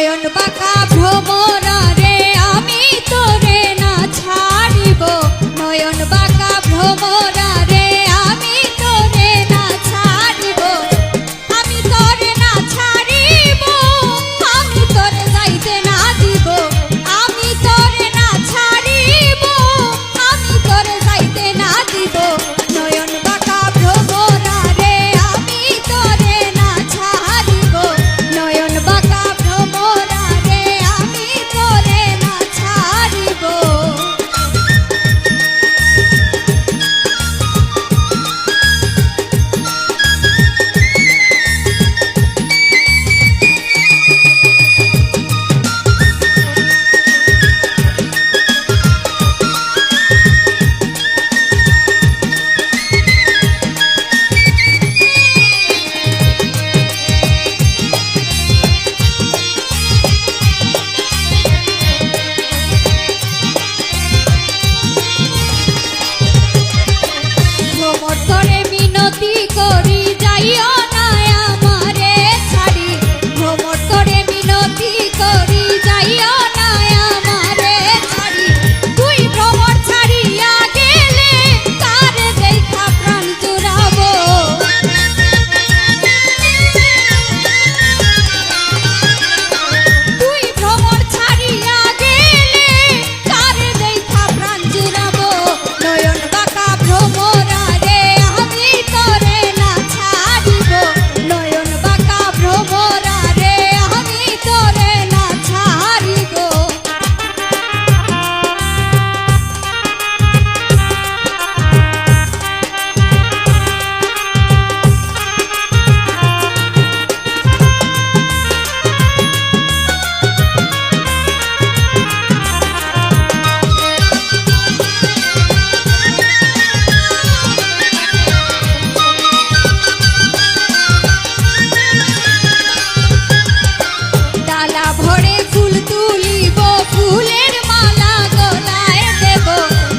নয়ন বাঁকা ভ্রমরা রে আমি তোরে না ছাড়িব, নয়ন বাঁকা ভ্রমরা রে আমি তোরে না ছাড়িব, আমি তোরে না ছাড়িব, আমি তোরে যাইতে না দিব, আমি তোরে না ছাড়িব, আমি তোরে যাইতে না দিব, নয়ন বাঁকা ভ্রমরা রে আমি তোরে না ছাড়িব, নয়ন বাঁকা ভ্রমরা রে আমি তোরে না ছাড়িব। ভ্রমর করে মিনতি করি যাইও না আমারে ছাড়ি, ভ্রমর করে মিনতি করি যাইও না আমারে ছাড়ি, তুই ভ্রমর ছাড়িয়া গেলে কারে দেখা প্রাণ জুড়াবো, তুই ভ্রমর ছাড়িয়া গেলে কারে দেখা প্রাণ জুড়াবো, নয়ন বাঁকা ভ্রমরা রে আমি তোরে না ছাড়িব, নয়ন বাঁকা ভ্রমরা রে আমি তোরে না ছাড়িব। ডালা ভরে ফুল তুলিব, ফুলের মালা গলায় দেব,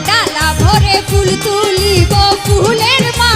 ডালা ভরে ফুল তুলিব, ফুলের মালা